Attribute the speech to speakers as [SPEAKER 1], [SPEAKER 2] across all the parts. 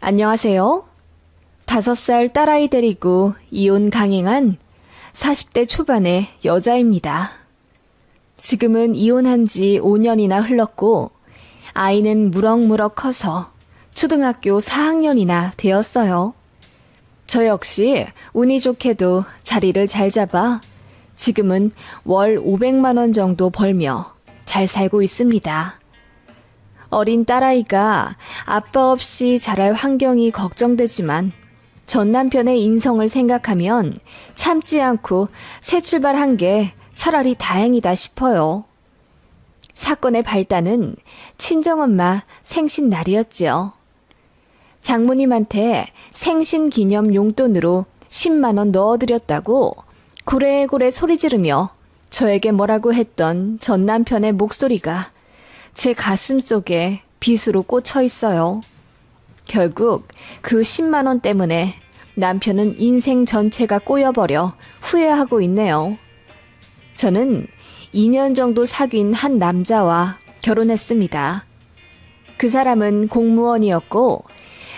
[SPEAKER 1] 안녕하세요. 5살 딸아이 데리고 이혼 강행한 40대 초반의 여자입니다. 지금은 이혼한 지 5년이나 흘렀고 아이는 무럭무럭 커서 초등학교 4학년이나 되었어요. 저 역시 운이 좋게도 자리를 잘 잡아 지금은 월 500만 원 정도 벌며 잘 살고 있습니다. 어린 딸아이가 아빠 없이 자랄 환경이 걱정되지만 전 남편의 인성을 생각하면 참지 않고 새 출발한 게 차라리 다행이다 싶어요. 사건의 발단은 친정엄마 생신날이었지요. 장모님한테 생신 기념 용돈으로 10만 원 넣어드렸다고 고래고래 소리 지르며 저에게 뭐라고 했던 전 남편의 목소리가 제 가슴 속에 빗으로 꽂혀 있어요. 결국 그 10만 원 때문에 남편은 인생 전체가 꼬여버려 후회하고 있네요. 저는 2년 정도 사귄 한 남자와 결혼했습니다. 그 사람은 공무원이었고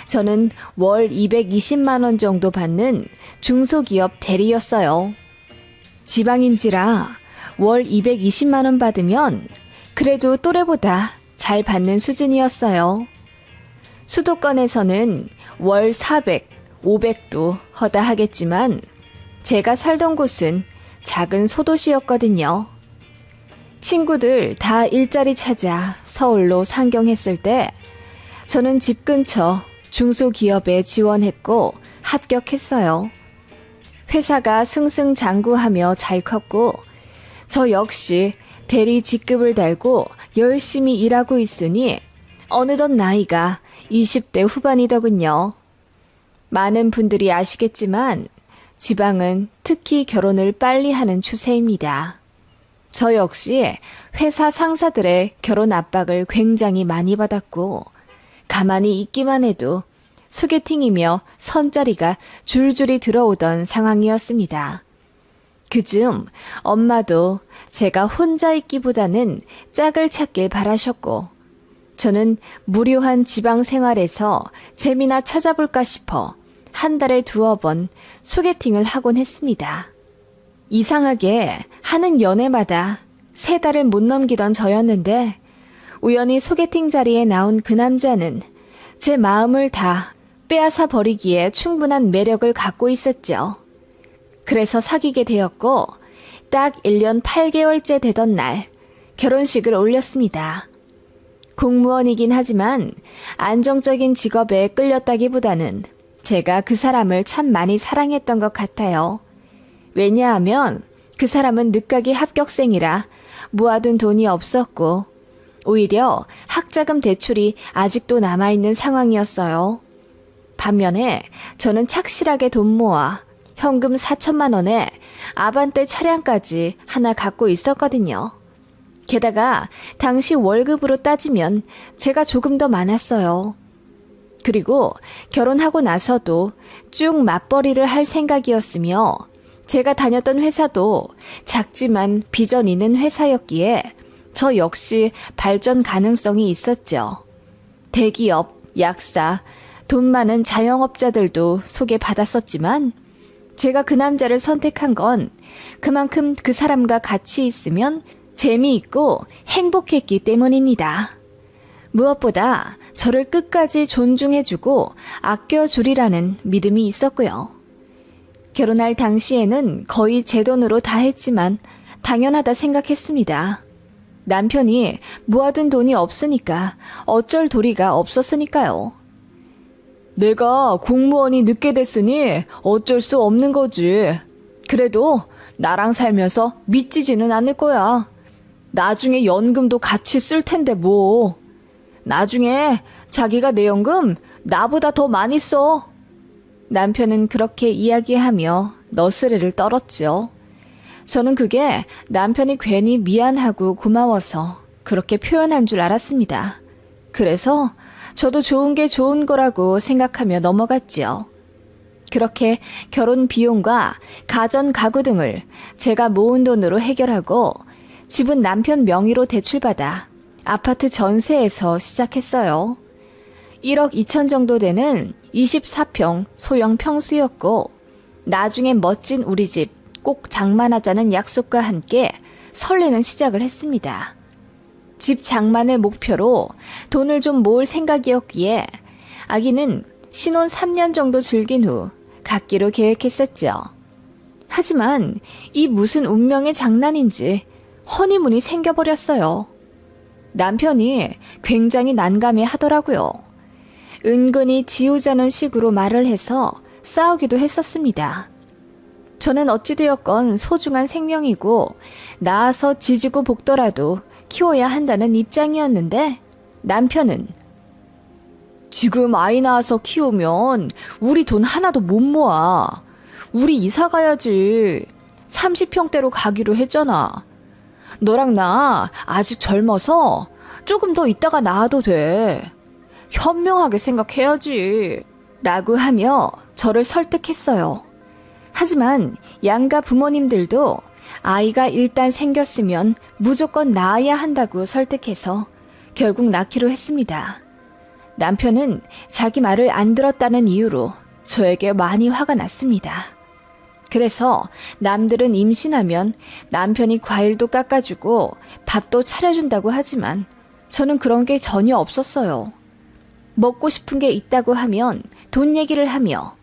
[SPEAKER 1] 저는 월 220만 원 정도 받는 중소기업 대리였어요. 지방인지라 월 220만 원 받으면 그래도 또래보다 잘 받는 수준이었어요. 수도권에서는 월 400, 500도 허다하겠지만 제가 살던 곳은 작은 소도시였거든요. 친구들 다 일자리 찾아 서울로 상경했을 때 저는 집 근처 중소기업에 지원했고 합격했어요. 회사가 승승장구하며 잘 컸고 저 역시 대리 직급을 달고 열심히 일하고 있으니 어느덧 나이가 20대 후반이더군요. 많은 분들이 아시겠지만 지방은 특히 결혼을 빨리 하는 추세입니다. 저 역시 회사 상사들의 결혼 압박을 굉장히 많이 받았고 가만히 있기만 해도 소개팅이며 선자리가 줄줄이 들어오던 상황이었습니다. 그즈음 엄마도 제가 혼자 있기보다는 짝을 찾길 바라셨고 저는 무료한 지방 생활에서 재미나 찾아볼까 싶어 한 달에 2번 소개팅을 하곤 했습니다. 이상하게 하는 연애마다 3달을 못 넘기던 저였는데 우연히 소개팅 자리에 나온 그 남자는 제 마음을 다 빼앗아 버리기에 충분한 매력을 갖고 있었죠. 그래서 사귀게 되었고 딱 1년 8개월째 되던 날 결혼식을 올렸습니다. 공무원이긴 하지만 안정적인 직업에 끌렸다기보다는 제가 그 사람을 참 많이 사랑했던 것 같아요. 왜냐하면 그 사람은 늦가기 합격생이라 모아둔 돈이 없었고 오히려 학자금 대출이 아직도 남아있는 상황이었어요. 반면에 저는 착실하게 돈 모아 현금 4천만 원에 아반떼 차량까지 하나 갖고 있었거든요. 게다가 당시 월급으로 따지면 제가 조금 더 많았어요. 그리고 결혼하고 나서도 쭉 맞벌이를 할 생각이었으며 제가 다녔던 회사도 작지만 비전 있는 회사였기에 저 역시 발전 가능성이 있었죠. 대기업, 약사, 돈 많은 자영업자들도 소개받았었지만 제가 그 남자를 선택한 건 그만큼 그 사람과 같이 있으면 재미있고 행복했기 때문입니다. 무엇보다 저를 끝까지 존중해주고 아껴주리라는 믿음이 있었고요. 결혼할 당시에는 거의 제 돈으로 다 했지만 당연하다 생각했습니다. 남편이 모아둔 돈이 없으니까 어쩔 도리가 없었으니까요. 내가 공무원이 늦게 됐으니 어쩔 수 없는 거지. 그래도 나랑 살면서 미치지는 않을 거야. 나중에 연금도 같이 쓸 텐데 뭐. 나중에 자기가 내 연금 나보다 더 많이 써. 남편은 그렇게 이야기하며 너스레를 떨었죠. 저는 그게 남편이 괜히 미안하고 고마워서 그렇게 표현한 줄 알았습니다. 그래서 저도 좋은 게 좋은 거라고 생각하며 넘어갔지요. 그렇게 결혼 비용과 가전 가구 등을 제가 모은 돈으로 해결하고 집은 남편 명의로 대출받아 아파트 전세에서 시작했어요. 1억 2천 정도 되는 24평 소형 평수였고 나중에 멋진 우리 집 꼭 장만하자는 약속과 함께 설레는 시작을 했습니다. 집 장만을 목표로 돈을 좀 모을 생각이었기에 아기는 신혼 3년 정도 즐긴 후 갖기로 계획했었죠. 하지만 이 무슨 운명의 장난인지 허니문이 생겨버렸어요. 남편이 굉장히 난감해 하더라고요. 은근히 지우자는 식으로 말을 해서 싸우기도 했었습니다. 저는 어찌되었건 소중한 생명이고 낳아서 지지고 볶더라도 키워야 한다는 입장이었는데 남편은 지금 아이 낳아서 키우면 우리 돈 하나도 못 모아. 우리 이사 가야지. 30평대로 가기로 했잖아. 너랑 나 아직 젊어서 조금 더 있다가 낳아도 돼. 현명하게 생각해야지. 라고 하며 저를 설득했어요. 하지만 양가 부모님들도 아이가 일단 생겼으면 무조건 낳아야 한다고 설득해서 결국 낳기로 했습니다. 남편은 자기 말을 안 들었다는 이유로 저에게 많이 화가 났습니다. 그래서 남들은 임신하면 남편이 과일도 깎아주고 밥도 차려준다고 하지만 저는 그런 게 전혀 없었어요. 먹고 싶은 게 있다고 하면 돈 얘기를 하며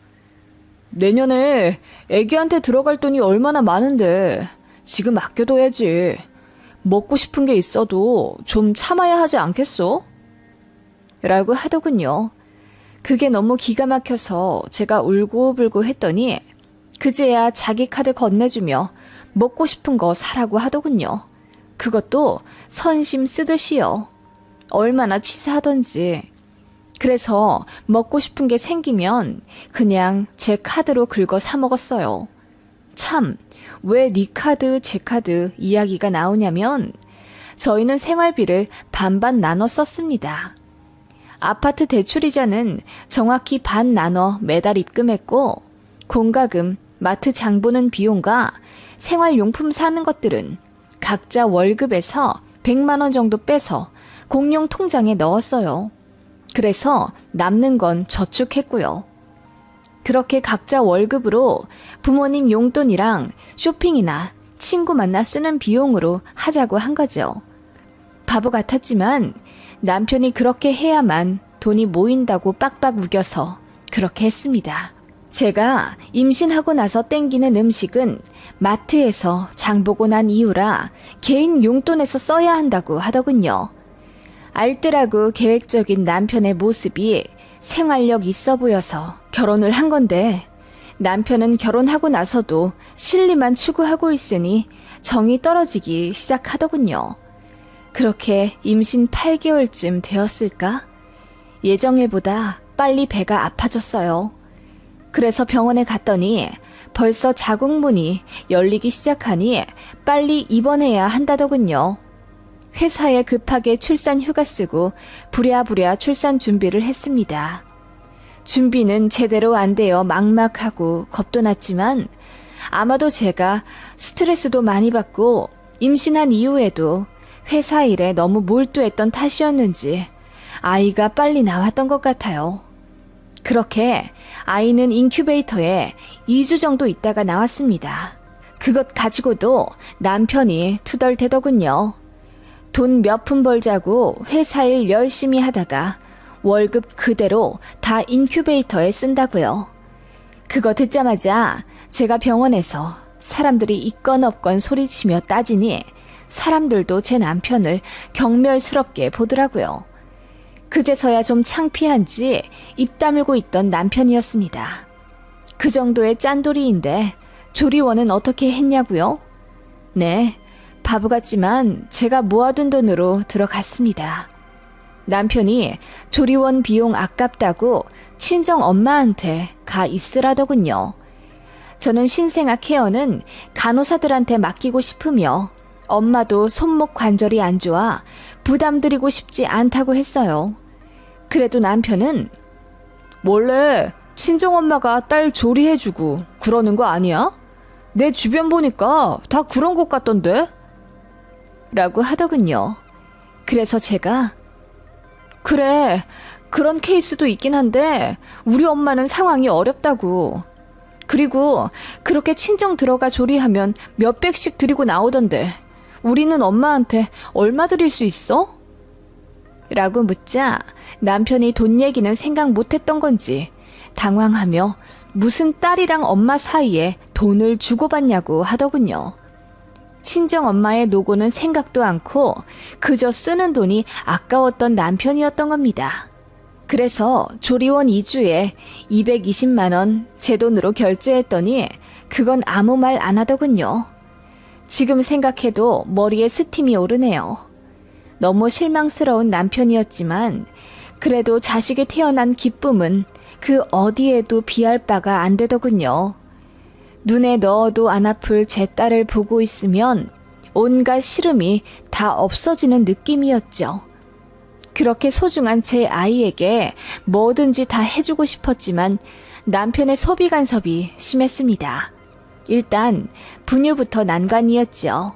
[SPEAKER 1] 내년에 애기한테 들어갈 돈이 얼마나 많은데 지금 아껴둬야지. 먹고 싶은 게 있어도 좀 참아야 하지 않겠어? 라고 하더군요. 그게 너무 기가 막혀서 제가 울고불고 했더니 그제야 자기 카드 건네주며 먹고 싶은 거 사라고 하더군요. 그것도 선심 쓰듯이요. 얼마나 치사하던지. 그래서 먹고 싶은 게 생기면 그냥 제 카드로 긁어 사 먹었어요. 참, 왜 네 카드, 제 카드 이야기가 나오냐면 저희는 생활비를 반반 나눠 썼습니다. 아파트 대출이자는 정확히 반 나눠 매달 입금했고 공과금, 마트 장 보는 비용과 생활용품 사는 것들은 각자 월급에서 100만 원 정도 빼서 공용 통장에 넣었어요. 그래서 남는 건 저축했고요. 그렇게 각자 월급으로 부모님 용돈이랑 쇼핑이나 친구 만나 쓰는 비용으로 하자고 한 거죠. 바보 같았지만 남편이 그렇게 해야만 돈이 모인다고 빡빡 우겨서 그렇게 했습니다. 제가 임신하고 나서 땡기는 음식은 마트에서 장 보고 난 이후라 개인 용돈에서 써야 한다고 하더군요. 알뜰하고 계획적인 남편의 모습이 생활력 있어 보여서 결혼을 한 건데 남편은 결혼하고 나서도 실리만 추구하고 있으니 정이 떨어지기 시작하더군요. 그렇게 임신 8개월쯤 되었을까? 예정일보다 빨리 배가 아파졌어요. 그래서 병원에 갔더니 벌써 자궁문이 열리기 시작하니 빨리 입원해야 한다더군요. 회사에 급하게 출산 휴가 쓰고 부랴부랴 출산 준비를 했습니다. 준비는 제대로 안 되어 막막하고 겁도 났지만 아마도 제가 스트레스도 많이 받고 임신한 이후에도 회사 일에 너무 몰두했던 탓이었는지 아이가 빨리 나왔던 것 같아요. 그렇게 아이는 인큐베이터에 2주 정도 있다가 나왔습니다. 그것 가지고도 남편이 투덜대더군요. 돈 몇 푼 벌자고 회사 일 열심히 하다가 월급 그대로 다 인큐베이터에 쓴다고요. 그거 듣자마자 제가 병원에서 사람들이 있건 없건 소리치며 따지니 사람들도 제 남편을 경멸스럽게 보더라고요. 그제서야 좀 창피한지 입 다물고 있던 남편이었습니다. 그 정도의 짠돌이인데 조리원은 어떻게 했냐고요? 네, 바보 같지만 제가 모아둔 돈으로 들어갔습니다. 남편이 조리원 비용 아깝다고 친정 엄마한테 가 있으라더군요. 저는 신생아 케어는 간호사들한테 맡기고 싶으며 엄마도 손목 관절이 안 좋아 부담드리고 싶지 않다고 했어요. 그래도 남편은 원래 친정엄마가 딸 조리해주고 그러는 거 아니야? 내 주변 보니까 다 그런 것 같던데? 라고 하더군요. 그래서 제가 그래, 그런 케이스도 있긴 한데 우리 엄마는 상황이 어렵다고. 그리고 그렇게 친정 들어가 조리하면 몇백씩 드리고 나오던데 우리는 엄마한테 얼마 드릴 수 있어? 라고 묻자 남편이 돈 얘기는 생각 못했던 건지 당황하며 무슨 딸이랑 엄마 사이에 돈을 주고받냐고 하더군요. 친정 엄마의 노고는 생각도 않고 그저 쓰는 돈이 아까웠던 남편이었던 겁니다. 그래서 조리원 2주에 220만 원 제 돈으로 결제했더니 그건 아무 말 안 하더군요. 지금 생각해도 머리에 스팀이 오르네요. 너무 실망스러운 남편이었지만 그래도 자식이 태어난 기쁨은 그 어디에도 비할 바가 안 되더군요. 눈에 넣어도 안 아플 제 딸을 보고 있으면 온갖 시름이 다 없어지는 느낌이었죠. 그렇게 소중한 제 아이에게 뭐든지 다 해주고 싶었지만 남편의 소비 간섭이 심했습니다. 일단 분유부터 난관이었죠.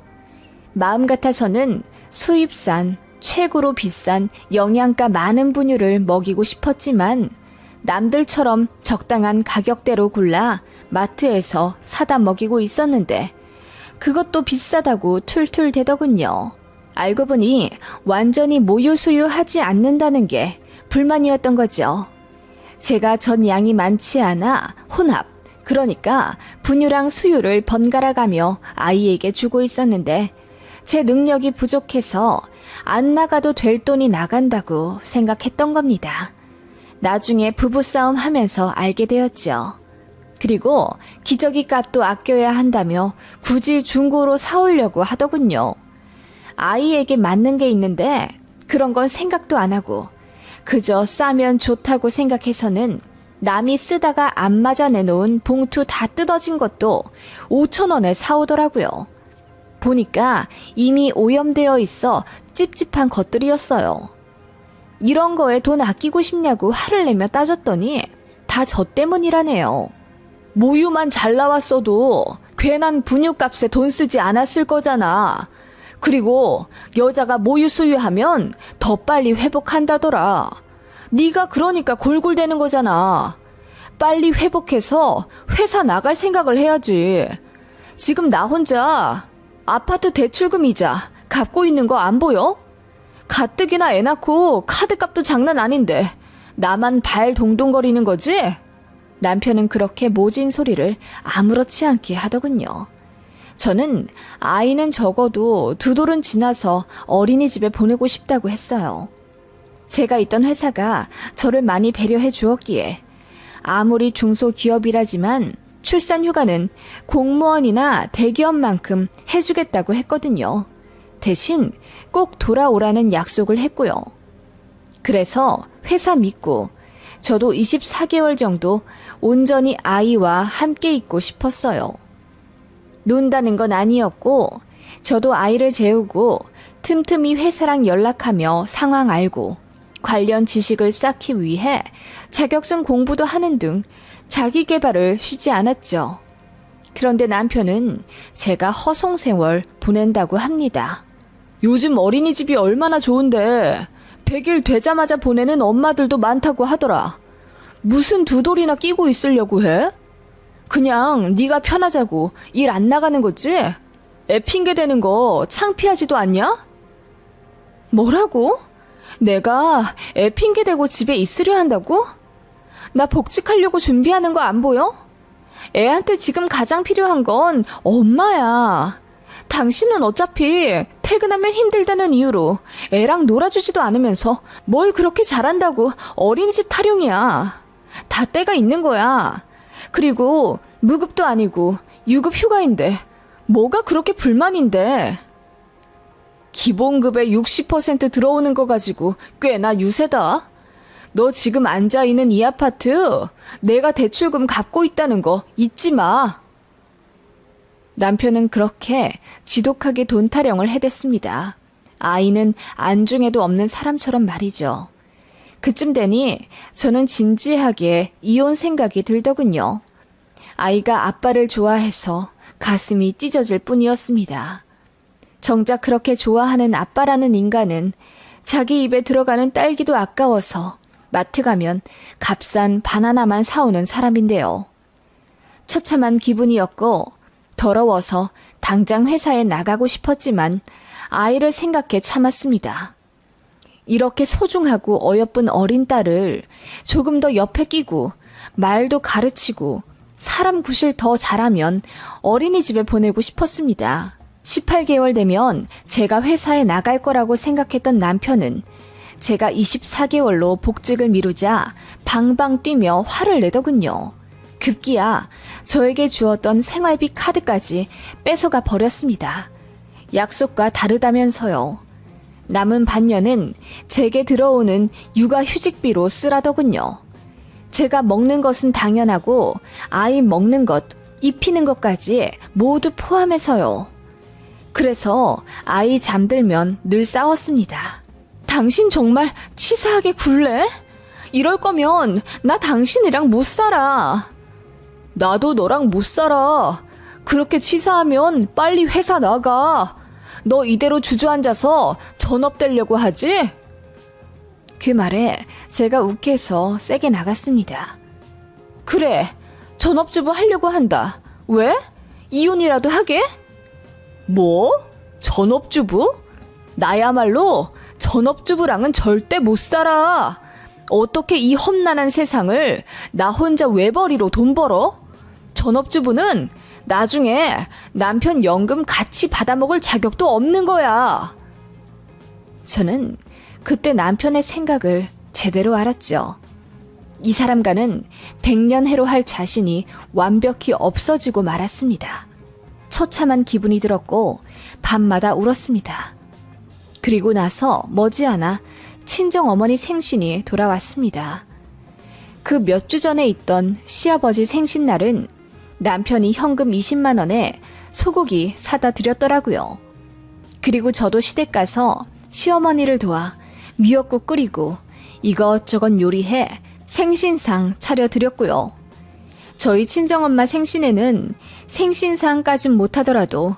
[SPEAKER 1] 마음 같아서는 수입산, 최고로 비싼 영양가 많은 분유를 먹이고 싶었지만 남들처럼 적당한 가격대로 골라 마트에서 사다 먹이고 있었는데 그것도 비싸다고 툴툴대더군요. 알고 보니 완전히 모유수유하지 않는다는 게 불만이었던 거죠. 제가 전 양이 많지 않아 혼합, 그러니까 분유랑 수유를 번갈아 가며 아이에게 주고 있었는데 제 능력이 부족해서 안 나가도 될 돈이 나간다고 생각했던 겁니다. 나중에 부부싸움 하면서 알게 되었죠. 그리고 기저귀 값도 아껴야 한다며 굳이 중고로 사오려고 하더군요. 아이에게 맞는 게 있는데 그런 건 생각도 안 하고 그저 싸면 좋다고 생각해서는 남이 쓰다가 안 맞아 내놓은 봉투 다 뜯어진 것도 5,000원에 사오더라고요. 보니까 이미 오염되어 있어 찝찝한 것들이었어요. 이런 거에 돈 아끼고 싶냐고 화를 내며 따졌더니 다 저 때문이라네요. 모유만 잘 나왔어도 괜한 분유값에 돈 쓰지 않았을 거잖아. 그리고 여자가 모유 수유하면 더 빨리 회복한다더라. 네가 그러니까 골골대는 거잖아. 빨리 회복해서 회사 나갈 생각을 해야지. 지금 나 혼자 아파트 대출금 이자 갚고 있는 거 안 보여? 가뜩이나 애 낳고 카드값도 장난 아닌데 나만 발 동동거리는 거지? 남편은 그렇게 모진 소리를 아무렇지 않게 하더군요. 저는 아이는 적어도 2돌은 지나서 어린이집에 보내고 싶다고 했어요. 제가 있던 회사가 저를 많이 배려해 주었기에 아무리 중소기업이라지만 출산휴가는 공무원이나 대기업만큼 해주겠다고 했거든요. 대신 꼭 돌아오라는 약속을 했고요. 그래서 회사 믿고 저도 24개월 정도 온전히 아이와 함께 있고 싶었어요. 논다는 건 아니었고 저도 아이를 재우고 틈틈이 회사랑 연락하며 상황 알고 관련 지식을 쌓기 위해 자격증 공부도 하는 등 자기 개발을 쉬지 않았죠. 그런데 남편은 제가 허송세월 보낸다고 합니다. 요즘 어린이집이 얼마나 좋은데 100일 되자마자 보내는 엄마들도 많다고 하더라. 무슨 2돌이나 끼고 있으려고 해? 그냥 네가 편하자고 일 안 나가는 거지? 애 핑계 대는 거 창피하지도 않냐? 뭐라고? 내가 애 핑계 대고 집에 있으려 한다고? 나 복직하려고 준비하는 거 안 보여? 애한테 지금 가장 필요한 건 엄마야. 당신은 어차피 퇴근하면 힘들다는 이유로 애랑 놀아주지도 않으면서 뭘 그렇게 잘한다고 어린이집 타령이야. 다 때가 있는 거야. 그리고 무급도 아니고 유급 휴가인데 뭐가 그렇게 불만인데. 기본급의 60% 들어오는 거 가지고 꽤나 유세다. 너 지금 앉아있는 이 아파트 내가 대출금 갚고 있다는 거 잊지 마. 남편은 그렇게 지독하게 돈 타령을 해댔습니다. 아이는 안중에도 없는 사람처럼 말이죠. 그쯤 되니 저는 진지하게 이혼 생각이 들더군요. 아이가 아빠를 좋아해서 가슴이 찢어질 뿐이었습니다. 정작 그렇게 좋아하는 아빠라는 인간은 자기 입에 들어가는 딸기도 아까워서 마트 가면 값싼 바나나만 사오는 사람인데요. 처참한 기분이었고 더러워서 당장 회사에 나가고 싶었지만 아이를 생각해 참았습니다. 이렇게 소중하고 어여쁜 어린 딸을 조금 더 옆에 끼고 말도 가르치고 사람 구실 더 잘하면 어린이집에 보내고 싶었습니다. 18개월 되면 제가 회사에 나갈 거라고 생각했던 남편은 제가 24개월로 복직을 미루자 방방 뛰며 화를 내더군요. 급기야 저에게 주었던 생활비 카드까지 뺏어가 버렸습니다. 약속과 다르다면서요. 남은 반년은 제게 들어오는 육아휴직비로 쓰라더군요. 제가 먹는 것은 당연하고 아이 먹는 것, 입히는 것까지 모두 포함해서요. 그래서 아이 잠들면 늘 싸웠습니다. 당신 정말 치사하게 굴래? 이럴 거면 나 당신이랑 못 살아. 나도 너랑 못 살아. 그렇게 치사하면 빨리 회사 나가. 너 이대로 주저앉아서 전업되려고 하지? 그 말에 제가 욱해서 세게 나갔습니다. 그래, 전업주부 하려고 한다. 왜? 이혼이라도 하게? 뭐? 전업주부? 나야말로 전업주부랑은 절대 못 살아. 어떻게 이 험난한 세상을 나 혼자 외벌이로 돈 벌어? 전업주부는 나중에 남편 연금 같이 받아먹을 자격도 없는 거야. 저는 그때 남편의 생각을 제대로 알았죠. 이 사람과는 100년 해로 할 자신이 완벽히 없어지고 말았습니다. 처참한 기분이 들었고 밤마다 울었습니다. 그리고 나서 머지않아 친정어머니 생신이 돌아왔습니다. 그 몇 주 전에 있던 시아버지 생신날은 남편이 현금 20만 원에 소고기 사다 드렸더라고요. 그리고 저도 시댁 가서 시어머니를 도와 미역국 끓이고 이것저것 요리해 생신상 차려드렸고요. 저희 친정엄마 생신에는 생신상까진 못하더라도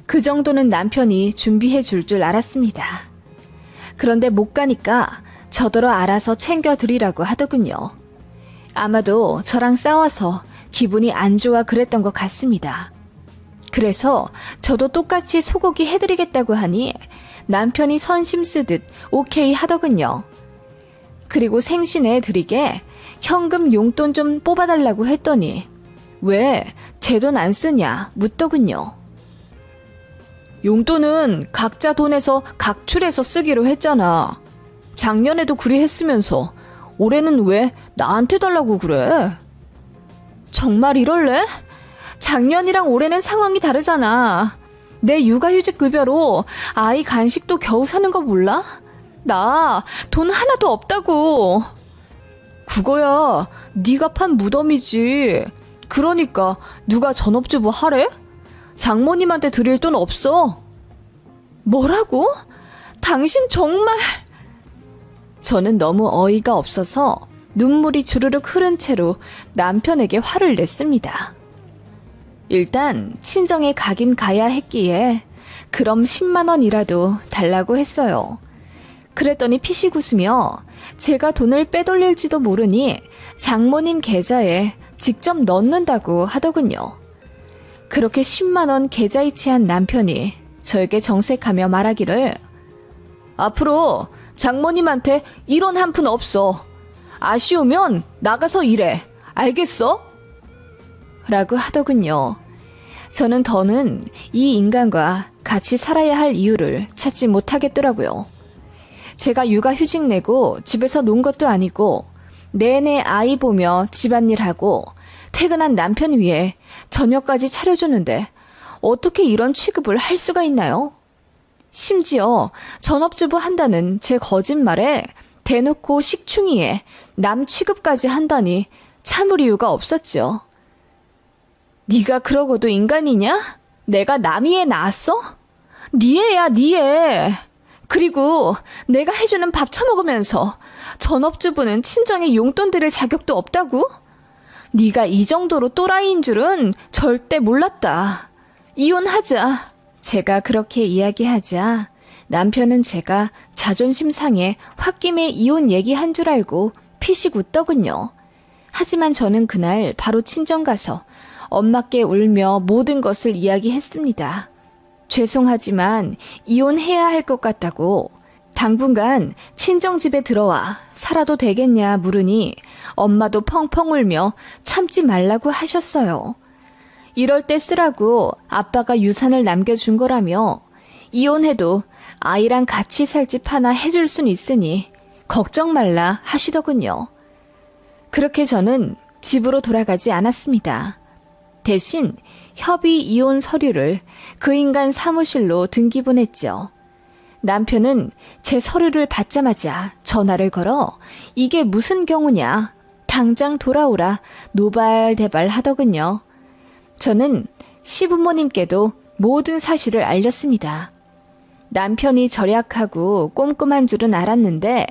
[SPEAKER 1] 그 정도는 남편이 준비해 줄 줄 알았습니다. 그런데 못 가니까 저더러 알아서 챙겨드리라고 하더군요. 아마도 저랑 싸워서 기분이 안 좋아 그랬던 것 같습니다. 그래서 저도 똑같이 소고기 해드리겠다고 하니 남편이 선심 쓰듯 오케이 하더군요. 그리고 생신에 드리게 현금 용돈 좀 뽑아달라고 했더니 왜 제 돈 안 쓰냐 묻더군요. 용돈은 각자 돈에서 각출해서 쓰기로 했잖아. 작년에도 그리 했으면서 올해는 왜 나한테 달라고 그래? 정말 이럴래? 작년이랑 올해는 상황이 다르잖아. 내 육아휴직 급여로 아이 간식도 겨우 사는 거 몰라? 나 돈 하나도 없다고. 그거야 네가 판 무덤이지. 그러니까 누가 전업주부 하래? 장모님한테 드릴 돈 없어. 뭐라고? 당신 정말... 저는 너무 어이가 없어서 눈물이 주르륵 흐른 채로 남편에게 화를 냈습니다. 일단 친정에 가긴 가야 했기에 그럼 10만 원이라도 달라고 했어요. 그랬더니 피식 웃으며 제가 돈을 빼돌릴지도 모르니 장모님 계좌에 직접 넣는다고 하더군요. 그렇게 10만 원 계좌이체한 남편이 저에게 정색하며 말하기를 앞으로 장모님한테 1원 한 푼 없어. 아쉬우면 나가서 일해. 알겠어? 라고 하더군요. 저는 더는 이 인간과 같이 살아야 할 이유를 찾지 못하겠더라고요. 제가 육아휴직 내고 집에서 논 것도 아니고 내내 아이 보며 집안일하고 퇴근한 남편 위에 저녁까지 차려주는데 어떻게 이런 취급을 할 수가 있나요? 심지어 전업주부 한다는 제 거짓말에 대놓고 식충이에 남 취급까지 한다니 참을 이유가 없었죠. 네가 그러고도 인간이냐? 내가 남이 애 낳았어? 네 애야, 네 애. 그리고 내가 해주는 밥 처먹으면서 전업주부는 친정에 용돈 드릴 자격도 없다고? 네가 이 정도로 또라이인 줄은 절대 몰랐다. 이혼하자. 제가 그렇게 이야기하자 남편은 제가 자존심 상해 홧김에 이혼 얘기한 줄 알고 피식 웃더군요. 하지만 저는 그날 바로 친정 가서 엄마께 울며 모든 것을 이야기했습니다. 죄송하지만 이혼해야 할 것 같다고 당분간 친정집에 들어와 살아도 되겠냐 물으니 엄마도 펑펑 울며 참지 말라고 하셨어요. 이럴 때 쓰라고 아빠가 유산을 남겨준 거라며 이혼해도 아이랑 같이 살 집 하나 해줄 순 있으니 걱정 말라 하시더군요. 그렇게 저는 집으로 돌아가지 않았습니다. 대신 협의 이혼 서류를 그 인간 사무실로 등기부냈죠. 남편은 제 서류를 받자마자 전화를 걸어 이게 무슨 경우냐, 당장 돌아오라 노발대발 하더군요. 저는 시부모님께도 모든 사실을 알렸습니다. 남편이 절약하고 꼼꼼한 줄은 알았는데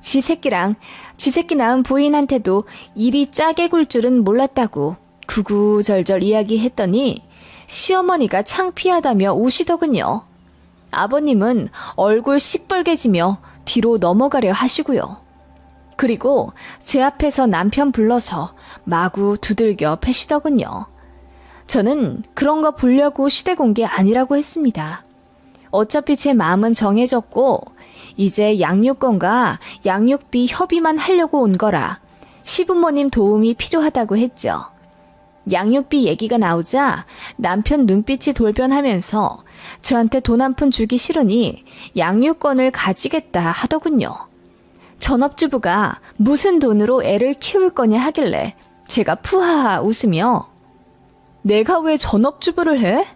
[SPEAKER 1] 지 새끼 낳은 부인한테도 일이 짜게 굴 줄은 몰랐다고 구구절절 이야기했더니 시어머니가 창피하다며 우시더군요. 아버님은 얼굴 시뻘개지며 뒤로 넘어가려 하시고요. 그리고 제 앞에서 남편 불러서 마구 두들겨 패시더군요. 저는 그런 거 보려고 시댁 온 게 아니라고 했습니다. 어차피 제 마음은 정해졌고 이제 양육권과 양육비 협의만 하려고 온 거라 시부모님 도움이 필요하다고 했죠. 양육비 얘기가 나오자 남편 눈빛이 돌변하면서 저한테 돈 한 푼 주기 싫으니 양육권을 가지겠다 하더군요. 전업주부가 무슨 돈으로 애를 키울 거냐 하길래 제가 푸하하 웃으며 내가 왜 전업주부를 해?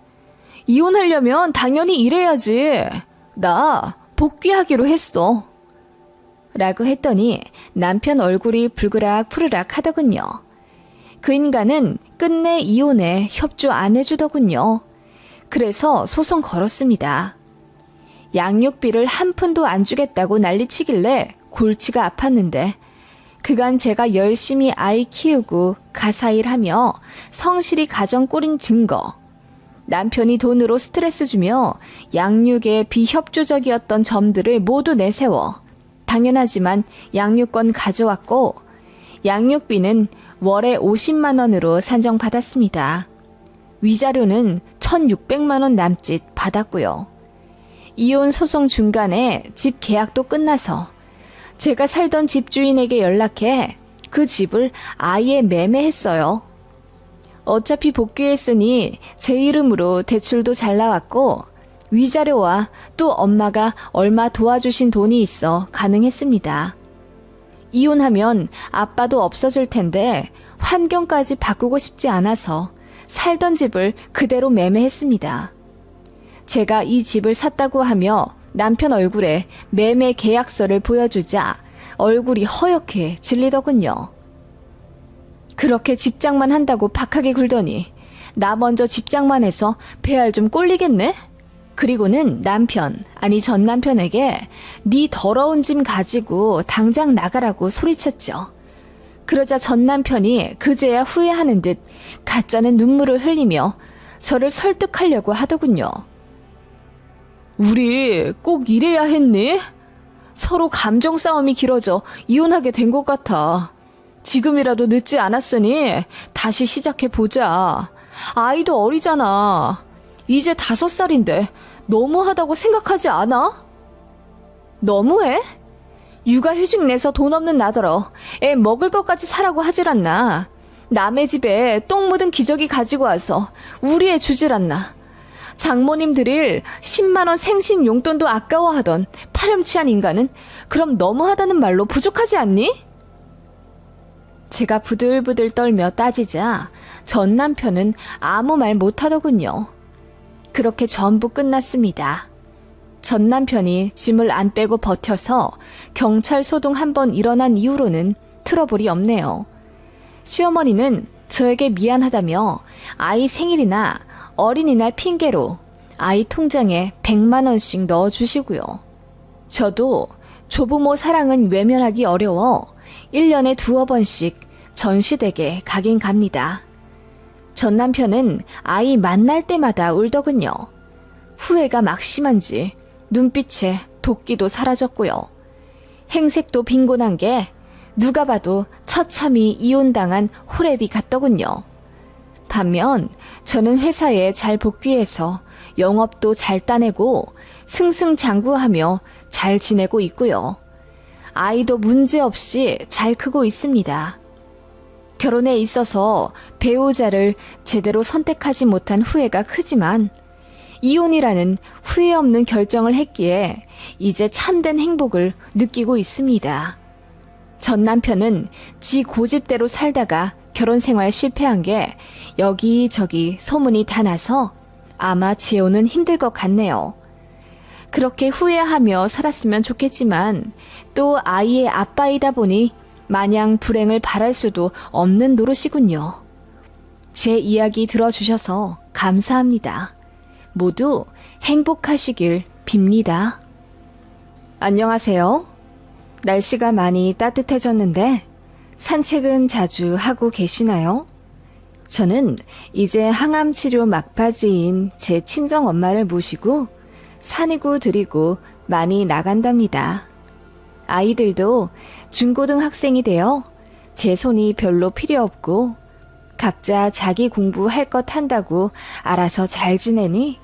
[SPEAKER 1] 이혼하려면 당연히 일해야지. 나 복귀하기로 했어. 라고 했더니 남편 얼굴이 불그락 푸르락 하더군요. 그 인간은 끝내 이혼에 협조 안 해주더군요. 그래서 소송 걸었습니다. 양육비를 한 푼도 안 주겠다고 난리치길래 골치가 아팠는데 그간 제가 열심히 아이 키우고 가사일하며 성실히 가정 꾸린 증거, 남편이 돈으로 스트레스 주며 양육에 비협조적이었던 점들을 모두 내세워 당연하지만 양육권 가져왔고 양육비는 월에 50만 원으로 산정받았습니다. 위자료는 1,600만 원 남짓 받았고요. 이혼 소송 중간에 집 계약도 끝나서 제가 살던 집주인에게 연락해 그 집을 아예 매매했어요. 어차피 복귀했으니 제 이름으로 대출도 잘 나왔고 위자료와 또 엄마가 얼마 도와주신 돈이 있어 가능했습니다. 이혼하면 아빠도 없어질 텐데 환경까지 바꾸고 싶지 않아서 살던 집을 그대로 매매했습니다. 제가 이 집을 샀다고 하며 남편 얼굴에 매매 계약서를 보여주자 얼굴이 허옇게 질리더군요. 그렇게 집장만 한다고 박하게 굴더니 나 먼저 집장만 해서 배알 좀 꼴리겠네? 그리고는 전 남편에게 네 더러운 짐 가지고 당장 나가라고 소리쳤죠. 그러자 전 남편이 그제야 후회하는 듯 가짜는 눈물을 흘리며 저를 설득하려고 하더군요. 우리 꼭 이래야 했니? 서로 감정 싸움이 길어져 이혼하게 된 것 같아. 지금이라도 늦지 않았으니 다시 시작해보자. 아이도 어리잖아. 이제 5살인데 너무하다고 생각하지 않아? 너무해? 육아휴직 내서 돈 없는 나더러 애 먹을 것까지 사라고 하질 않나. 남의 집에 똥 묻은 기저귀 가지고 와서 우리 애 주질 않나. 장모님 드릴 10만 원 생신 용돈도 아까워하던 파렴치한 인간은 그럼 너무하다는 말로 부족하지 않니? 제가 부들부들 떨며 따지자 전 남편은 아무 말 못하더군요. 그렇게 전부 끝났습니다. 전 남편이 짐을 안 빼고 버텨서 경찰 소동 한 번 일어난 이후로는 트러블이 없네요. 시어머니는 저에게 미안하다며 아이 생일이나 어린이날 핑계로 아이 통장에 100만 원씩 넣어주시고요. 저도 조부모 사랑은 외면하기 어려워 1년에 2번씩 전시댁에 가긴 갑니다. 전 남편은 아이 만날 때마다 울더군요. 후회가 막심한지 눈빛에 도끼도 사라졌고요. 행색도 빈곤한 게 누가 봐도 처참히 이혼당한 호랩이 같더군요. 반면 저는 회사에 잘 복귀해서 영업도 잘 따내고 승승장구하며 잘 지내고 있고요. 아이도 문제없이 잘 크고 있습니다. 결혼에 있어서 배우자를 제대로 선택하지 못한 후회가 크지만 이혼이라는 후회 없는 결정을 했기에 이제 참된 행복을 느끼고 있습니다. 전 남편은 지 고집대로 살다가 결혼 생활 실패한 게 여기저기 소문이 다 나서 아마 지호는 힘들 것 같네요. 그렇게 후회하며 살았으면 좋겠지만 또 아이의 아빠이다 보니 마냥 불행을 바랄 수도 없는 노릇이군요. 제 이야기 들어주셔서 감사합니다. 모두 행복하시길 빕니다. 안녕하세요. 날씨가 많이 따뜻해졌는데 산책은 자주 하고 계시나요? 저는 이제 항암 치료 막바지인 제 친정 엄마를 모시고 산이고 들이고 많이 나간답니다. 아이들도 중고등학생이 되어 제 손이 별로 필요 없고 각자 자기 공부할 것 한다고 알아서 잘 지내니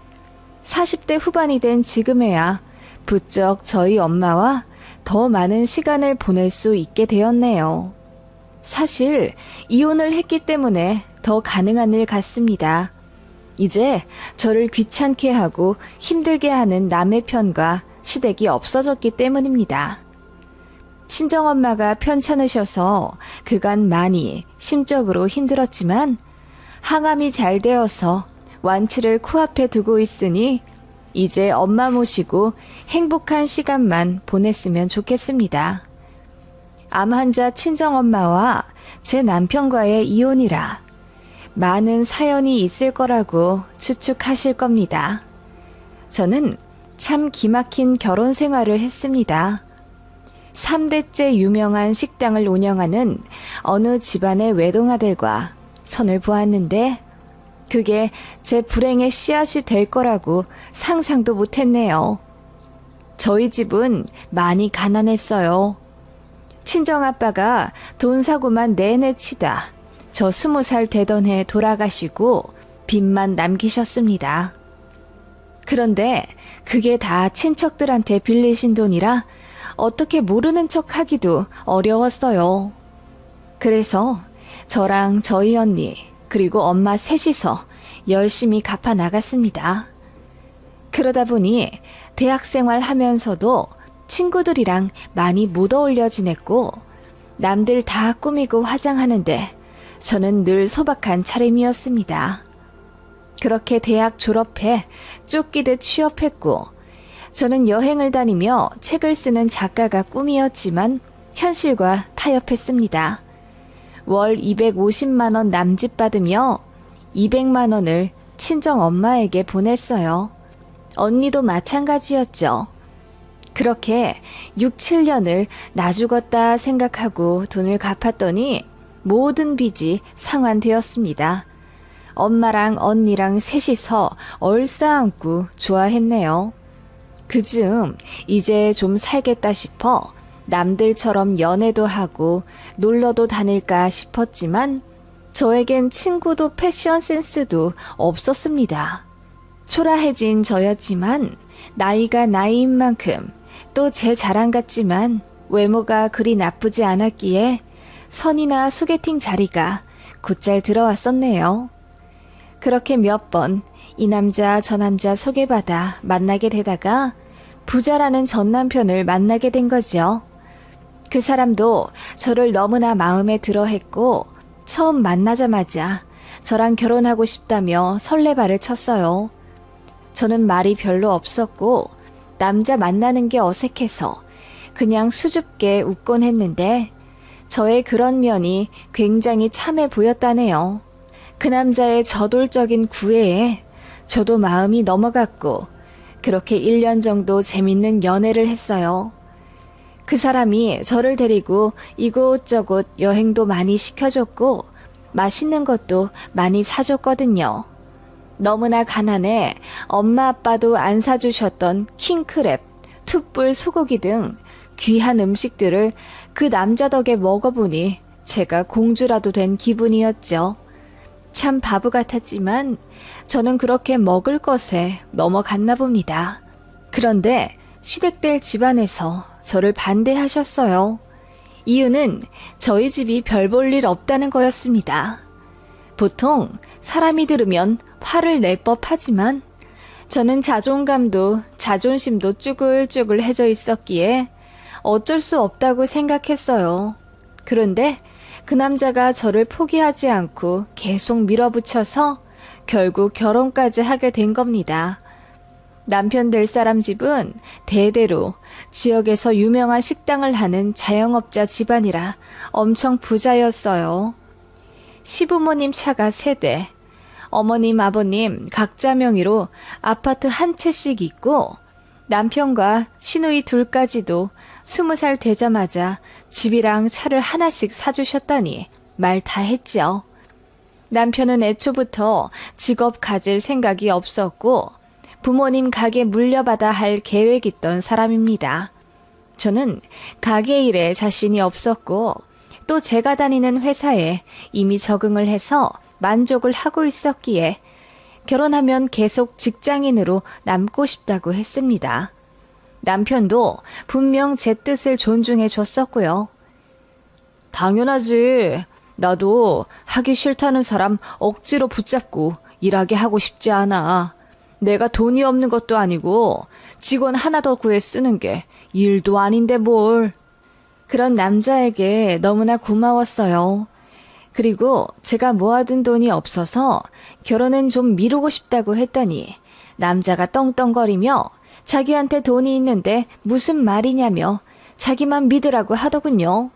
[SPEAKER 1] 40대 후반이 된 지금에야 부쩍 저희 엄마와 더 많은 시간을 보낼 수 있게 되었네요. 사실 이혼을 했기 때문에 더 가능한 일 같습니다. 이제 저를 귀찮게 하고 힘들게 하는 남의 편과 시댁이 없어졌기 때문입니다. 친정엄마가 편찮으셔서 그간 많이 심적으로 힘들었지만 항암이 잘 되어서 완치를 코앞에 두고 있으니 이제 엄마 모시고 행복한 시간만 보냈으면 좋겠습니다. 암 환자 친정엄마와 제 남편과의 이혼이라 많은 사연이 있을 거라고 추측하실 겁니다. 저는 참 기막힌 결혼 생활을 했습니다. 3대째 유명한 식당을 운영하는 어느 집안의 외동아들과 선을 보았는데 그게 제 불행의 씨앗이 될 거라고 상상도 못했네요. 저희 집은 많이 가난했어요. 친정아빠가 돈 사고만 내내 치다 저 20살 되던 해 돌아가시고 빚만 남기셨습니다. 그런데 그게 다 친척들한테 빌리신 돈이라 어떻게 모르는 척 하기도 어려웠어요. 그래서 저랑 저희 언니 그리고 엄마 셋이서 열심히 갚아 나갔습니다. 그러다 보니 대학생활 하면서도 친구들이랑 많이 못 어울려 지냈고 남들 다 꾸미고 화장하는데 저는 늘 소박한 차림이었습니다. 그렇게 대학 졸업해 쫓기듯 취업했고 저는 여행을 다니며 책을 쓰는 작가가 꿈이었지만 현실과 타협했습니다. 월 250만 원 남집 받으며 200만 원을 친정 엄마에게 보냈어요. 언니도 마찬가지였죠. 그렇게 6, 7년을 나 죽었다 생각하고 돈을 갚았더니 모든 빚이 상환되었습니다. 엄마랑 언니랑 셋이서 얼싸안고 좋아했네요. 그즈음 이제 좀 살겠다 싶어 남들처럼 연애도 하고 놀러도 다닐까 싶었지만 저에겐 친구도 패션 센스도 없었습니다. 초라해진 저였지만 나이가 나이인 만큼 또 제 자랑 같지만 외모가 그리 나쁘지 않았기에 선이나 소개팅 자리가 곧잘 들어왔었네요. 그렇게 몇 번 이 남자 저 남자 소개받아 만나게 되다가 부자라는 전 남편을 만나게 된 거죠. 그 사람도 저를 너무나 마음에 들어 했고 처음 만나자마자 저랑 결혼하고 싶다며 설레발을 쳤어요. 저는 말이 별로 없었고 남자 만나는 게 어색해서 그냥 수줍게 웃곤 했는데 저의 그런 면이 굉장히 참해 보였다네요. 그 남자의 저돌적인 구애에 저도 마음이 넘어갔고 그렇게 1년 정도 재밌는 연애를 했어요. 그 사람이 저를 데리고 이곳저곳 여행도 많이 시켜줬고 맛있는 것도 많이 사줬거든요. 너무나 가난해 엄마 아빠도 안 사주셨던 킹크랩, 툭불 소고기 등 귀한 음식들을 그 남자 덕에 먹어보니 제가 공주라도 된 기분이었죠. 참 바보 같았지만 저는 그렇게 먹을 것에 넘어갔나 봅니다. 그런데 시댁들 집안에서 저를 반대하셨어요. 이유는 저희 집이 별 볼 일 없다는 거였습니다. 보통 사람이 들으면 화를 낼 법하지만 저는 자존감도 자존심도 쭈글쭈글해져 있었기에 어쩔 수 없다고 생각했어요. 그런데 그 남자가 저를 포기하지 않고 계속 밀어붙여서 결국 결혼까지 하게 된 겁니다. 남편 될 사람 집은 대대로 지역에서 유명한 식당을 하는 자영업자 집안이라 엄청 부자였어요. 시부모님 차가 3대, 어머님, 아버님 각자 명의로 아파트 한 채씩 있고 남편과 시누이 둘까지도 20살 되자마자 집이랑 차를 하나씩 사주셨다니 말 다 했죠. 남편은 애초부터 직업 가질 생각이 없었고 부모님 가게 물려받아 할 계획 있던 사람입니다. 저는 가게 일에 자신이 없었고 또 제가 다니는 회사에 이미 적응을 해서 만족을 하고 있었기에 결혼하면 계속 직장인으로 남고 싶다고 했습니다. 남편도 분명 제 뜻을 존중해 줬었고요. 당연하지. 나도 하기 싫다는 사람 억지로 붙잡고 일하게 하고 싶지 않아. 내가 돈이 없는 것도 아니고 직원 하나 더 구해 쓰는 게 일도 아닌데 뭘. 그런 남자에게 너무나 고마웠어요. 그리고 제가 모아둔 돈이 없어서 결혼은 좀 미루고 싶다고 했더니 남자가 떵떵거리며 자기한테 돈이 있는데 무슨 말이냐며 자기만 믿으라고 하더군요.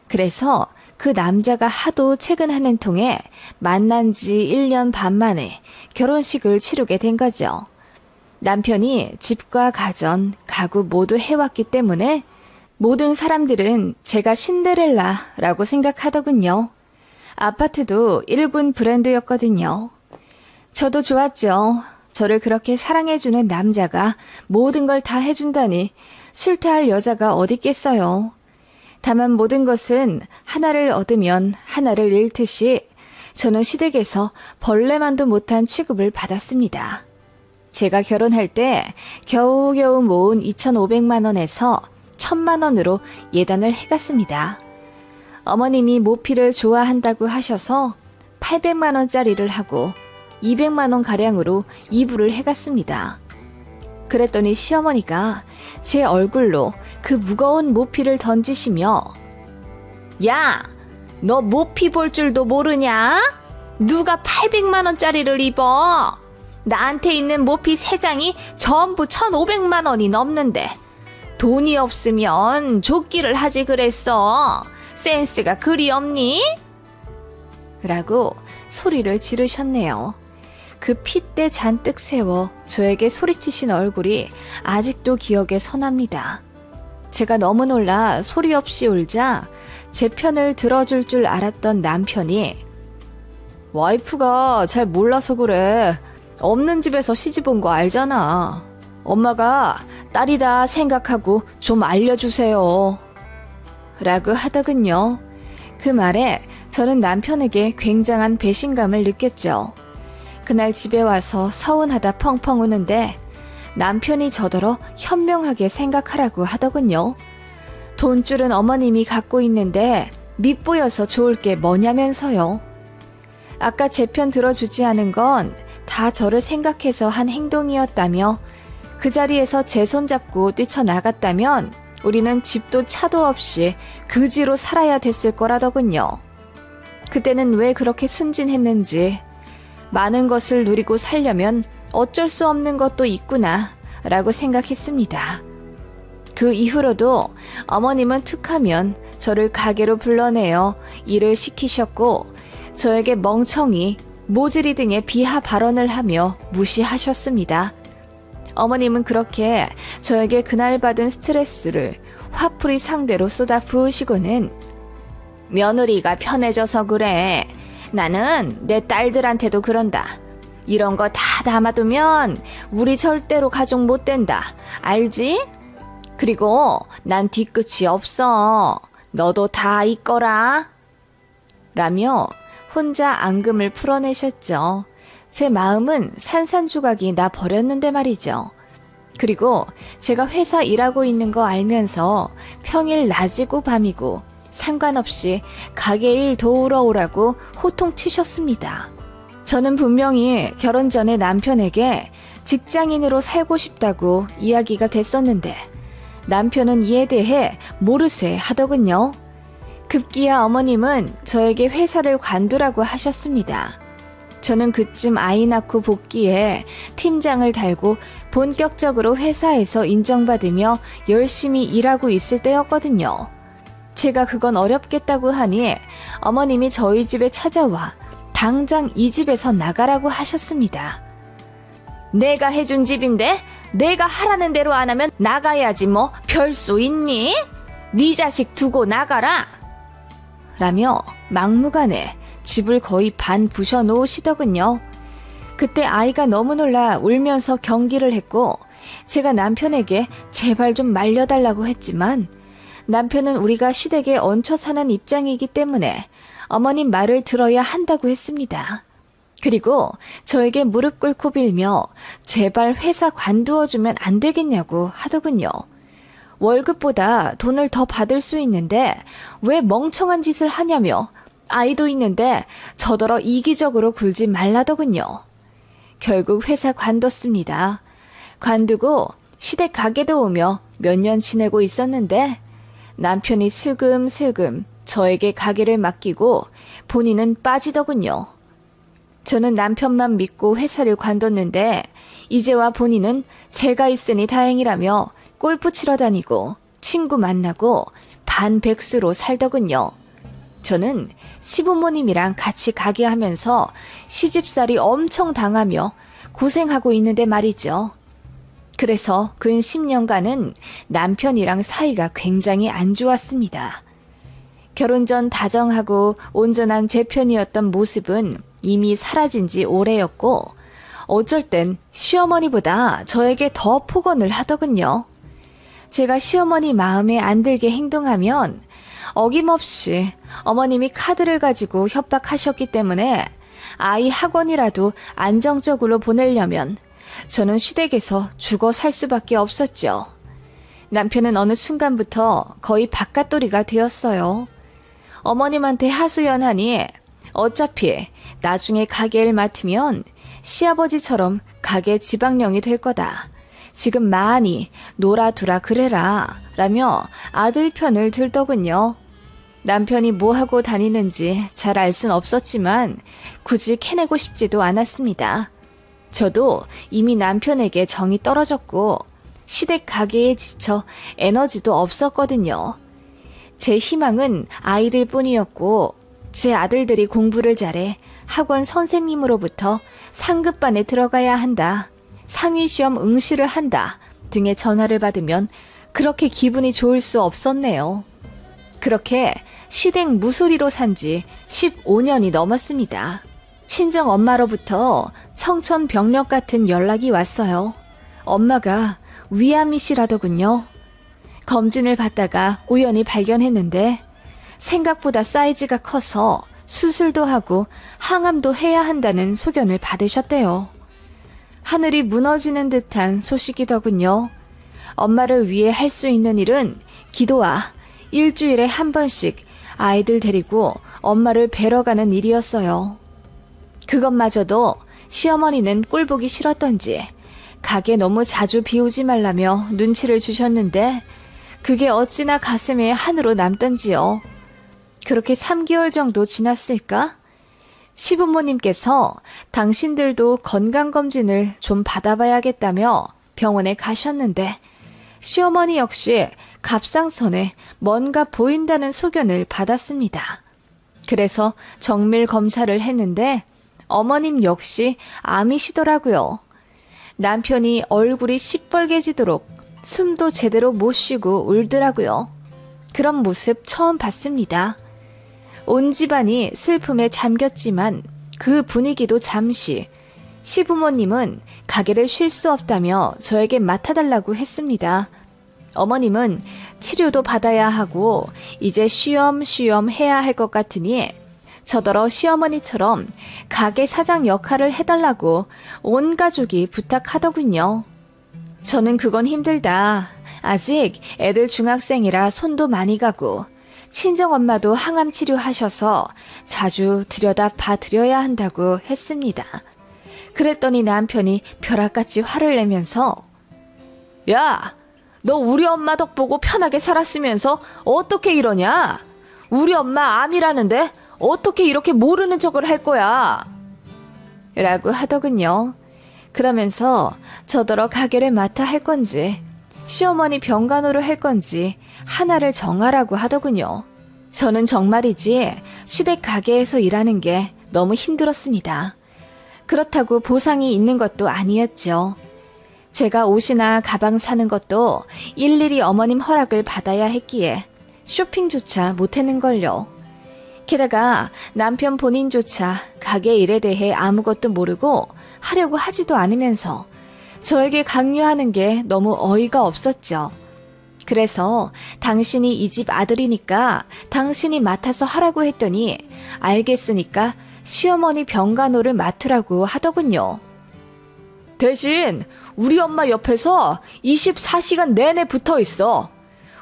[SPEAKER 1] 그래서 그 남자가 하도 최근하는 통에 만난 지 1년 반 만에 결혼식을 치르게 된 거죠. 남편이 집과 가전, 가구 모두 해왔기 때문에 모든 사람들은 제가 신데렐라라고 생각하더군요. 아파트도 1군 브랜드였거든요. 저도 좋았죠. 저를 그렇게 사랑해주는 남자가 모든 걸 다 해준다니 싫다할 여자가 어디 있겠어요. 다만 모든 것은 하나를 얻으면 하나를 잃듯이 저는 시댁에서 벌레만도 못한 취급을 받았습니다. 제가 결혼할 때 겨우겨우 모은 2,500만 원에서 1,000만 원으로 예단을 해갔습니다. 어머님이 모피를 좋아한다고 하셔서 800만 원짜리를 하고 200만 원 가량으로 이불을 해갔습니다. 그랬더니 시어머니가 제 얼굴로 그 무거운 모피를 던지시며 야, 너 모피 볼 줄도 모르냐? 누가 800만 원짜리를 입어? 나한테 있는 모피 3장이 전부 1,500만 원이 넘는데 돈이 없으면 줬기를 하지 그랬어. 센스가 그리 없니? 라고 소리를 지르셨네요. 그 핏대 잔뜩 세워 저에게 소리치신 얼굴이 아직도 기억에 선합니다. 제가 너무 놀라 소리 없이 울자 제 편을 들어줄 줄 알았던 남편이 와이프가 잘 몰라서 그래. 없는 집에서 시집 온 거 알잖아. 엄마가 딸이다 생각하고 좀 알려주세요. 라고 하더군요. 그 말에 저는 남편에게 굉장한 배신감을 느꼈죠. 그날 집에 와서 서운하다 펑펑 우는데 남편이 저더러 현명하게 생각하라고 하더군요. 돈줄은 어머님이 갖고 있는데 밉보여서 좋을 게 뭐냐면서요. 아까 제 편 들어주지 않은 건 다 저를 생각해서 한 행동이었다며 그 자리에서 제 손잡고 뛰쳐나갔다면 우리는 집도 차도 없이 그지로 살아야 됐을 거라더군요. 그때는 왜 그렇게 순진했는지 많은 것을 누리고 살려면 어쩔 수 없는 것도 있구나 라고 생각했습니다. 그 이후로도 어머님은 툭하면 저를 가게로 불러내어 일을 시키셨고 저에게 멍청이, 모질이 등의 비하 발언을 하며 무시하셨습니다. 어머님은 그렇게 저에게 그날 받은 스트레스를 화풀이 상대로 쏟아 부으시고는 며느리가 편해져서 그래. 나는 내 딸들한테도 그런다. 이런 거 다 담아두면 우리 절대로 가족 못 된다. 알지? 그리고 난 뒤끝이 없어. 너도 다 있거라. 라며 혼자 앙금을 풀어내셨죠. 제 마음은 산산조각이 나 버렸는데 말이죠. 그리고 제가 회사 일하고 있는 거 알면서 평일 낮이고 밤이고 상관없이 가게 일 도우러 오라고 호통치셨습니다. 저는 분명히 결혼 전에 남편에게 직장인으로 살고 싶다고 이야기가 됐었는데 남편은 이에 대해 모르쇠 하더군요. 급기야 어머님은 저에게 회사를 관두라고 하셨습니다. 저는 그쯤 아이 낳고 복귀해 팀장을 달고 본격적으로 회사에서 인정받으며 열심히 일하고 있을 때였거든요. 제가 그건 어렵겠다고 하니 어머님이 저희 집에 찾아와 당장 이 집에서 나가라고 하셨습니다. 내가 해준 집인데 내가 하라는 대로 안 하면 나가야지 뭐 별 수 있니? 네 자식 두고 나가라! 라며 막무가내 집을 거의 반 부셔 놓으시더군요. 그때 아이가 너무 놀라 울면서 경기를 했고 제가 남편에게 제발 좀 말려달라고 했지만 남편은 우리가 시댁에 얹혀 사는 입장이기 때문에 어머님 말을 들어야 한다고 했습니다. 그리고 저에게 무릎 꿇고 빌며 제발 회사 관두어주면 안 되겠냐고 하더군요. 월급보다 돈을 더 받을 수 있는데 왜 멍청한 짓을 하냐며 아이도 있는데 저더러 이기적으로 굴지 말라더군요. 결국 회사 관뒀습니다. 관두고 시댁 가게도 오며 몇 년 지내고 있었는데 남편이 슬금슬금 저에게 가게를 맡기고 본인은 빠지더군요. 저는 남편만 믿고 회사를 관뒀는데 이제와 본인은 제가 있으니 다행이라며 골프 치러 다니고 친구 만나고 반백수로 살더군요. 저는 시부모님이랑 같이 가게 하면서 시집살이 엄청 당하며 고생하고 있는데 말이죠. 그래서 근 10년간은 남편이랑 사이가 굉장히 안 좋았습니다. 결혼 전 다정하고 온전한 제 편이었던 모습은 이미 사라진 지 오래였고 어쩔 땐 시어머니보다 저에게 더 폭언을 하더군요. 제가 시어머니 마음에 안 들게 행동하면 어김없이 어머님이 카드를 가지고 협박하셨기 때문에 아이 학원이라도 안정적으로 보내려면 저는 시댁에서 죽어 살 수밖에 없었죠. 남편은 어느 순간부터 거의 바깥돌이가 되었어요. 어머님한테 하소연하니 어차피 나중에 가게를 맡으면 시아버지처럼 가게 지방령이 될 거다. 지금 많이 놀아두라 그래라 라며 아들 편을 들더군요. 남편이 뭐하고 다니는지 잘 알 순 없었지만 굳이 캐내고 싶지도 않았습니다. 저도 이미 남편에게 정이 떨어졌고 시댁 가게에 지쳐 에너지도 없었거든요. 제 희망은 아이들 뿐이었고 제 아들들이 공부를 잘해 학원 선생님으로부터 상급반에 들어가야 한다. 상위시험 응시를 한다 등의 전화를 받으면 그렇게 기분이 좋을 수 없었네요. 그렇게 시댁 무소리로 산 지 15년이 넘었습니다. 친정 엄마로부터 청천벽력 같은 연락이 왔어요. 엄마가 위암이시라더군요. 검진을 받다가 우연히 발견했는데 생각보다 사이즈가 커서 수술도 하고 항암도 해야 한다는 소견을 받으셨대요. 하늘이 무너지는 듯한 소식이더군요. 엄마를 위해 할 수 있는 일은 기도와 일주일에 한 번씩 아이들 데리고 엄마를 뵈러 가는 일이었어요. 그것마저도 시어머니는 꼴보기 싫었던지 가게 너무 자주 비우지 말라며 눈치를 주셨는데 그게 어찌나 가슴에 한으로 남던지요. 그렇게 3개월 정도 지났을까? 시부모님께서 당신들도 건강검진을 좀 받아봐야겠다며 병원에 가셨는데 시어머니 역시 갑상선에 뭔가 보인다는 소견을 받았습니다. 그래서 정밀 검사를 했는데 어머님 역시 암이시더라고요. 남편이 얼굴이 시뻘개지도록 숨도 제대로 못 쉬고 울더라고요. 그런 모습 처음 봤습니다. 온 집안이 슬픔에 잠겼지만 그 분위기도 잠시 시부모님은 가게를 쉴 수 없다며 저에게 맡아달라고 했습니다. 어머님은 치료도 받아야 하고 이제 쉬엄쉬엄 해야 할 것 같으니 저더러 시어머니처럼 가게 사장 역할을 해달라고 온 가족이 부탁하더군요. 저는 그건 힘들다. 아직 애들 중학생이라 손도 많이 가고 친정엄마도 항암 치료하셔서 자주 들여다 봐드려야 한다고 했습니다. 그랬더니 남편이 벼락같이 화를 내면서 야, 너 우리 엄마 덕 보고 편하게 살았으면서 어떻게 이러냐? 우리 엄마 암이라는데 어떻게 이렇게 모르는 척을 할 거야? 라고 하더군요. 그러면서 저더러 가게를 맡아 할 건지 시어머니 병간호를 할 건지 하나를 정하라고 하더군요. 저는 정말이지 시댁 가게에서 일하는 게 너무 힘들었습니다. 그렇다고 보상이 있는 것도 아니었죠. 제가 옷이나 가방 사는 것도 일일이 어머님 허락을 받아야 했기에 쇼핑조차 못했는걸요. 게다가 남편 본인조차 가게 일에 대해 아무것도 모르고 하려고 하지도 않으면서 저에게 강요하는 게 너무 어이가 없었죠. 그래서 당신이 이 집 아들이니까 당신이 맡아서 하라고 했더니 알겠으니까 시어머니 병간호를 맡으라고 하더군요. 대신 우리 엄마 옆에서 24시간 내내 붙어 있어.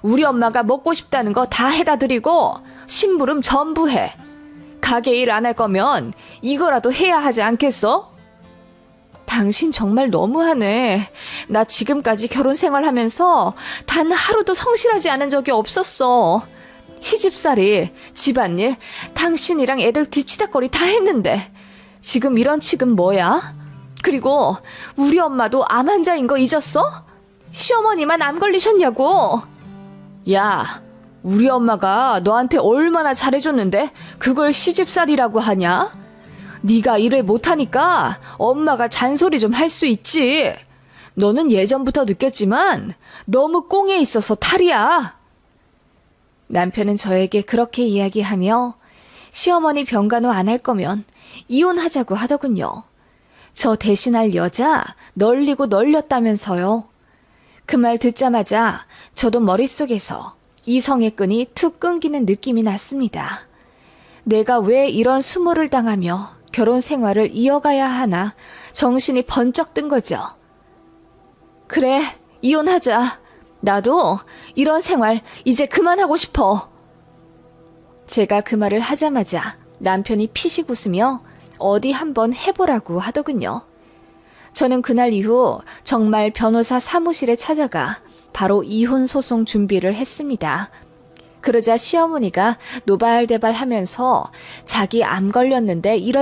[SPEAKER 1] 우리 엄마가 먹고 싶다는 거 다 해다 드리고 심부름 전부 해. 가게 일 안 할 거면 이거라도 해야 하지 않겠어? 당신 정말 너무하네. 나 지금까지 결혼 생활하면서 단 하루도 성실하지 않은 적이 없었어. 시집살이, 집안일, 당신이랑 애들 뒤치다거리 다 했는데 지금 이런 취급 뭐야? 그리고 우리 엄마도 암 환자인 거 잊었어? 시어머니만 암 걸리셨냐고. 야, 우리 엄마가 너한테 얼마나 잘해줬는데 그걸 시집살이라고 하냐? 네가 일을 못하니까 엄마가 잔소리 좀 할 수 있지. 너는 예전부터 느꼈지만 너무 꽁에 있어서 탈이야. 남편은 저에게 그렇게 이야기하며 시어머니 병간호 안 할 거면 이혼하자고 하더군요. 저 대신할 여자 널리고 널렸다면서요. 그 말 듣자마자 저도 머릿속에서 이성의 끈이 툭 끊기는 느낌이 났습니다. 내가 왜 이런 수모를 당하며 결혼 생활을 이어가야 하나 정신이 번쩍 든 거죠. 그래, 이혼하자. 나도 이런 생활 이제 그만하고 싶어. 제가 그 말을 하자마자 남편이 피식 웃으며 어디 한번 해보라고 하더군요. 저는 그날 이후 정말 변호사 사무실에 찾아가 바로 이혼 소송 준비를 했습니다. 그러자 시어머니가 노발대발 하면서 자기 암 걸렸는데 이럴